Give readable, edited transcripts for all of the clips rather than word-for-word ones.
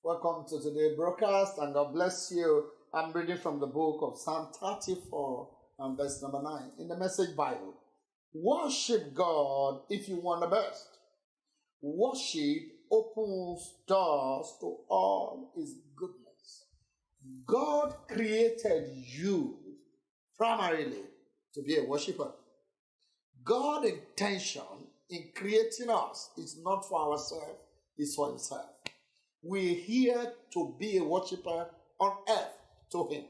Welcome to today's broadcast, and God bless you. I'm reading from the book of Psalm 34 and verse number 9 in the Message Bible. Worship God if you want the best. Worship opens doors to all His goodness. God created you primarily to be a worshiper. God's intention in creating us is not for ourselves, it's for Himself. We're here to be a worshiper on earth to Him.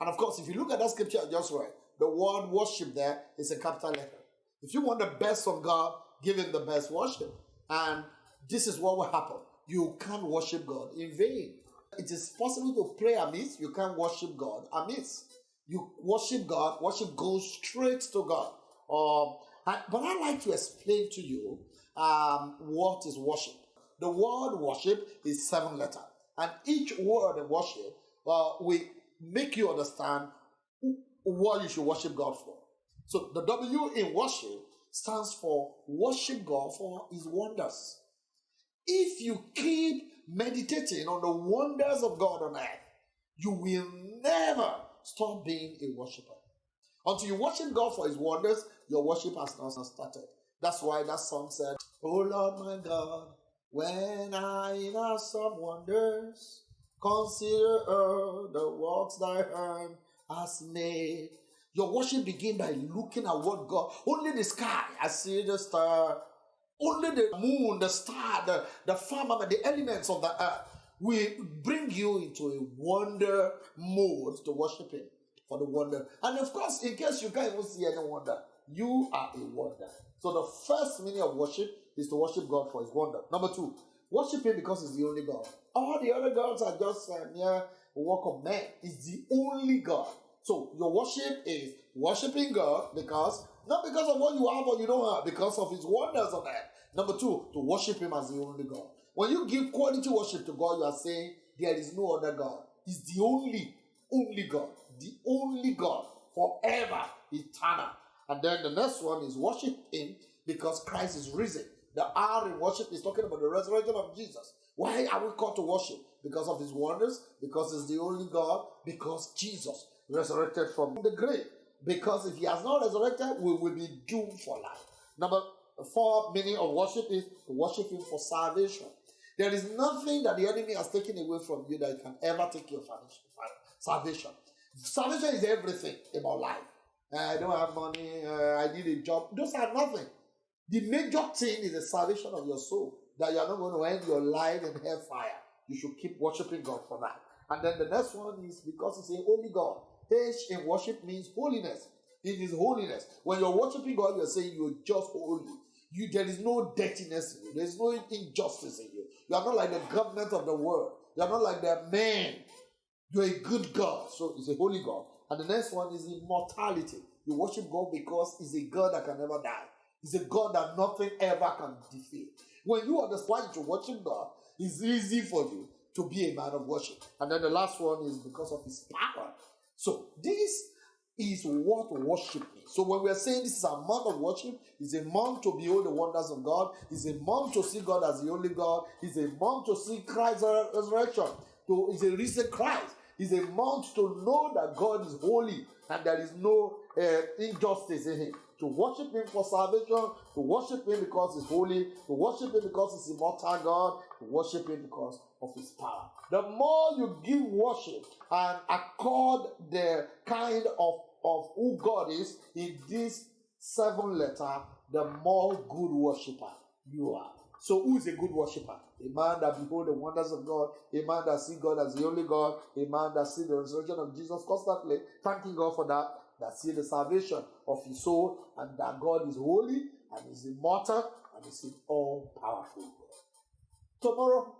And of course, if you look at that scripture I just read, the word worship there is a capital letter. If you want the best from God, give Him the best worship. And this is what will happen. You can't worship God in vain. It is possible to pray amiss. You can't worship God amiss. You worship God, worship goes straight to God. But I'd like to explain to you what is worship. The word worship is 7 letters. And each word in worship will make you understand what you should worship God for. So the W in worship stands for worship God for His wonders. If you keep meditating on the wonders of God on earth, you will never stop being a worshiper. Until you worship God for His wonders, your worship has not started. That's why that song said, "Oh Lord my God, when I in awesome wonders consider the works Thy hand has made." Your worship begins by looking at what God, only the sky, I see the star, only the moon, the star, the firmament, the elements of the earth will bring you into a wonder mode to worship Him for the wonder. And of course, in case you can't even see any wonder, you are a wonder. So the first meaning of worship is to worship God for His wonder. Number 2, worship Him because He's the only God. All the other gods are just mere work of man. He's the only God. So your worship is worshiping God not because of what you have or you don't have, because of His wonders on earth. Number 2, to worship Him as the only God. When you give quality worship to God, you are saying there is no other God. He's the only God. The only God forever, eternal. And then the next one is worship Him because Christ is risen. The R in worship is talking about the resurrection of Jesus. Why are we called to worship? Because of His wonders, because He's the only God, because Jesus resurrected from the grave. Because if He has not resurrected, we will be doomed for life. Number 4 meaning of worship is to worship Him for salvation. There is nothing that the enemy has taken away from you that can ever take your salvation. Salvation is everything about life. I don't have money, I need a job. Those are nothing. The major thing is the salvation of your soul, that you are not going to end your life in hellfire. You should keep worshiping God for that. And then the next one is because it's a holy God. H in worship means holiness. It is holiness. When you're worshiping God, you're saying you're just holy. There is no dirtiness in you. There is no injustice in you. You are not like the government of the world. You are not like the man. You're a good God. So it's a holy God. And the next one is immortality. You worship God because He's a God that can never die. He's a God that nothing ever can defeat. When you understand why you worship God, it's easy for you to be a man of worship. And then the last one is because of His power. So this is what worship means. So when we are saying this is a month of worship, it's a month to behold the wonders of God. It's a month to see God as the only God. It's a month to see Christ's resurrection. It's a risen Christ. It's a month to know that God is holy and there is no injustice in Him. To worship Him for salvation, to worship Him because He's holy, to worship Him because He's immortal God, to worship Him because of His power. The more you give worship and accord the kind of who God is in this 7 letters, the more good worshiper you are. So who is a good worshiper? A man that beholds the wonders of God, a man that sees God as the only God, a man that sees the resurrection of Jesus constantly, thanking God for that sees the salvation of his soul, and that God is holy and is immortal and is an all-powerful God. Tomorrow,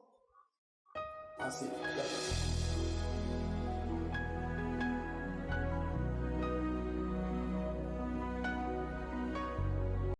I'll see you.